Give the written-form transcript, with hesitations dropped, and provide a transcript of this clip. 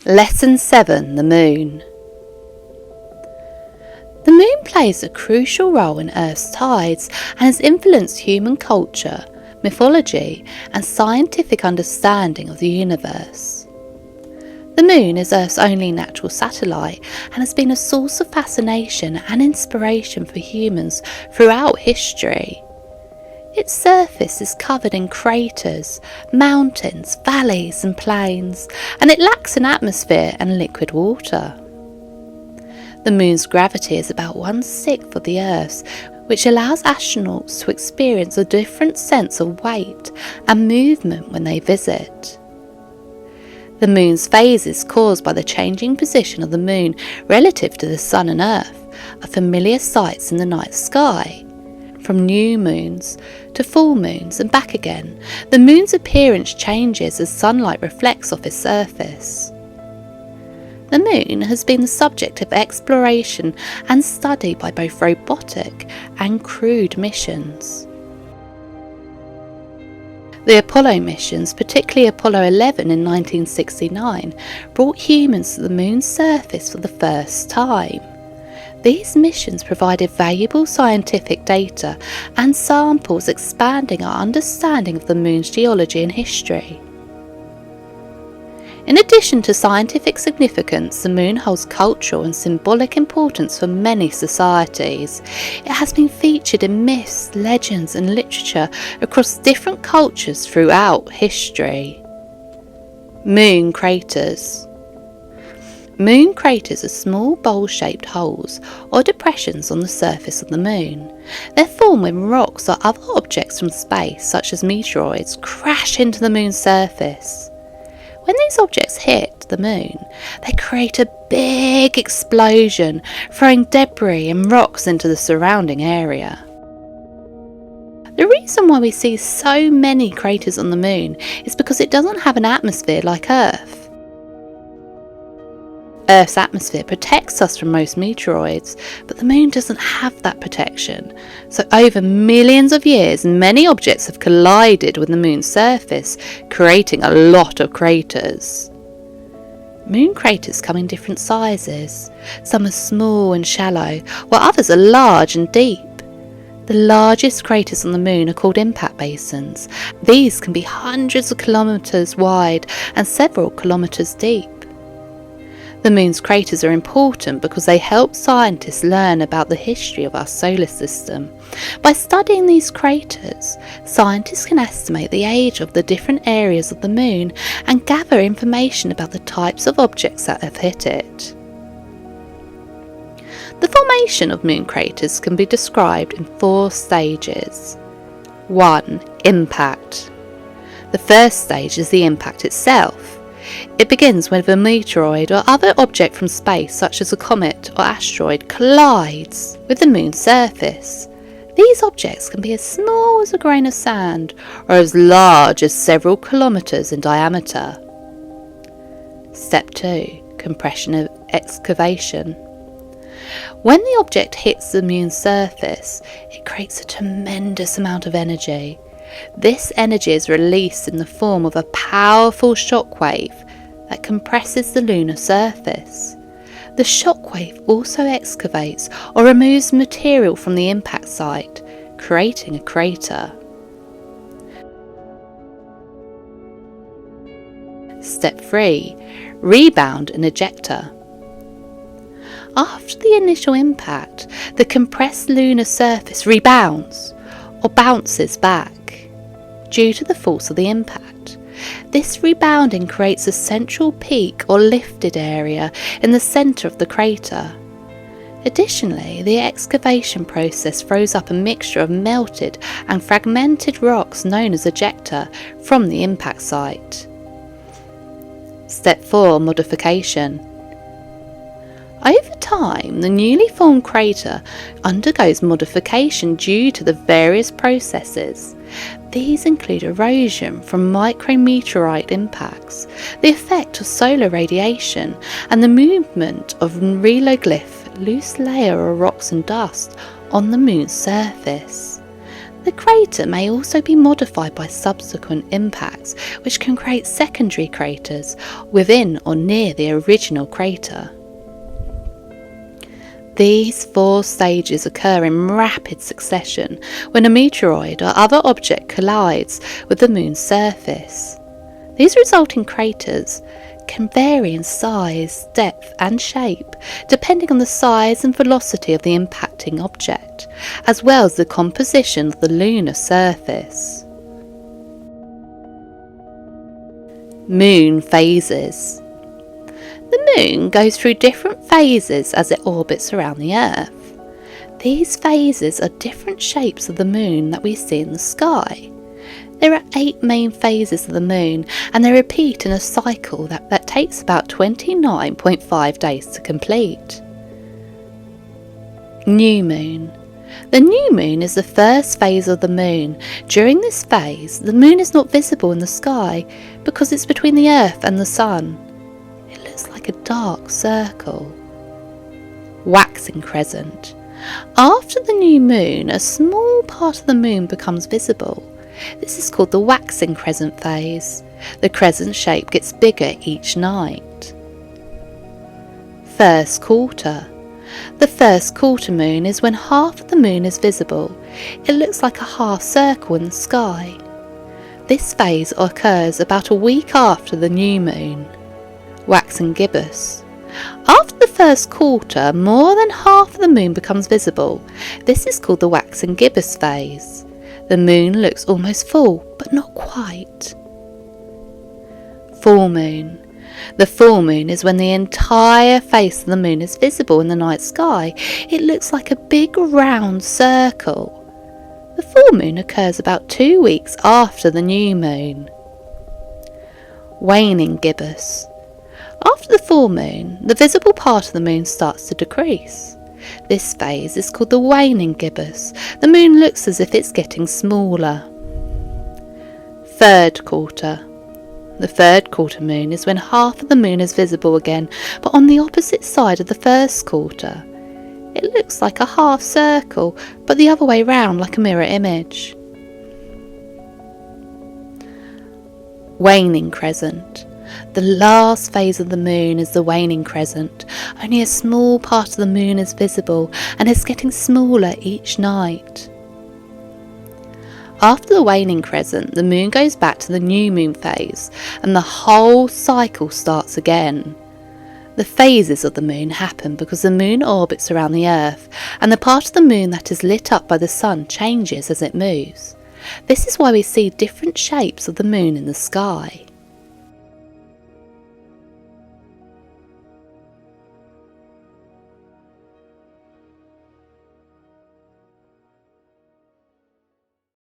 Lesson 7. The Moon. The moon plays a crucial role in Earth's tides and has influenced human culture, mythology, and scientific understanding of the universe. The moon is Earth's only natural satellite and has been a source of fascination and inspiration for humans throughout history. Its surface is covered in craters, mountains, valleys and plains, and it lacks an atmosphere and liquid water. The moon's gravity is about 1/6 of the Earth's, which allows astronauts to experience a different sense of weight and movement when they visit. The moon's phases caused by the changing position of the moon relative to the sun and Earth are familiar sights in the night sky. From new moons to full moons and back again, the moon's appearance changes as sunlight reflects off its surface. The moon has been the subject of exploration and study by both robotic and crewed missions. The Apollo missions, particularly Apollo 11 in 1969, brought humans to the moon's surface for the first time. These missions provided valuable scientific data and samples expanding our understanding of the moon's geology and history. In addition to scientific significance, the moon holds cultural and symbolic importance for many societies. It has been featured in myths, legends and literature across different cultures throughout history. Moon craters. Moon craters are small bowl-shaped holes or depressions on the surface of the moon. They're formed when rocks or other objects from space, such as meteoroids, crash into the moon's surface. When these objects hit the moon, they create a big explosion, throwing debris and rocks into the surrounding area. The reason why we see so many craters on the moon is because it doesn't have an atmosphere like Earth. Earth's atmosphere protects us from most meteoroids, but the moon doesn't have that protection. So over millions of years, many objects have collided with the moon's surface, creating a lot of craters. Moon craters come in different sizes. Some are small and shallow, while others are large and deep. The largest craters on the moon are called impact basins. These can be hundreds of kilometres wide and several kilometres deep. The moon's craters are important because they help scientists learn about the history of our solar system. By studying these craters, scientists can estimate the age of the different areas of the moon and gather information about the types of objects that have hit it. The formation of moon craters can be described in 4 stages. 1. Impact. The first stage is the impact itself. It begins when a meteoroid or other object from space, such as a comet or asteroid, collides with the moon's surface. These objects can be as small as a grain of sand or as large as several kilometres in diameter. Step 2. Compression of excavation. When the object hits the moon's surface, it creates a tremendous amount of energy. This energy is released in the form of a powerful shockwave that compresses the lunar surface. The shockwave also excavates or removes material from the impact site, creating a crater. Step 3. Rebound and ejecta. After the initial impact, the compressed lunar surface rebounds or bounces back due to the force of the impact. This rebounding creates a central peak or lifted area in the centre of the crater. Additionally, the excavation process throws up a mixture of melted and fragmented rocks known as ejecta from the impact site. Step 4. Modification. Over time, the newly formed crater undergoes modification due to the various processes. These include erosion from micrometeorite impacts, the effect of solar radiation, and the movement of regolith, loose layer of rocks and dust, on the moon's surface. The crater may also be modified by subsequent impacts, which can create secondary craters within or near the original crater. These 4 stages occur in rapid succession when a meteoroid or other object collides with the Moon's surface. These resulting craters can vary in size, depth and shape depending on the size and velocity of the impacting object, as well as the composition of the lunar surface. Moon phases. The Moon goes through different phases as it orbits around the Earth. These phases are different shapes of the Moon that we see in the sky. There are 8 main phases of the Moon, and they repeat in a cycle that takes about 29.5 days to complete. New Moon. The new moon is the first phase of the Moon. During this phase, the Moon is not visible in the sky because it's between the Earth and the Sun. It looks like a dark circle. Waxing crescent. After the new moon, a small part of the Moon becomes visible. This is called the waxing crescent phase. The crescent shape gets bigger each night. First quarter. The first quarter moon is when half of the Moon is visible. It looks like a half circle in the sky. This phase occurs about a week after the new moon. Waxing gibbous. After the first quarter, more than half of the Moon becomes visible. This is called the waxing gibbous phase. The Moon looks almost full, but not quite. Full moon. The full moon is when the entire face of the Moon is visible in the night sky. It looks like a big round circle. The full moon occurs about 2 weeks after the new moon. Waning gibbous. After the full moon, the visible part of the Moon starts to decrease. This phase is called the waning gibbous. The Moon looks as if it's getting smaller. Third quarter. The third quarter moon is when half of the Moon is visible again, but on the opposite side of the first quarter. It looks like a half circle, but the other way round, like a mirror image. Waning crescent. The last phase of the Moon is the waning crescent. Only a small part of the Moon is visible, and it's getting smaller each night. After the waning crescent, the Moon goes back to the new moon phase, and the whole cycle starts again. The phases of the Moon happen because the Moon orbits around the Earth, and the part of the Moon that is lit up by the Sun changes as it moves. This is why we see different shapes of the Moon in the sky.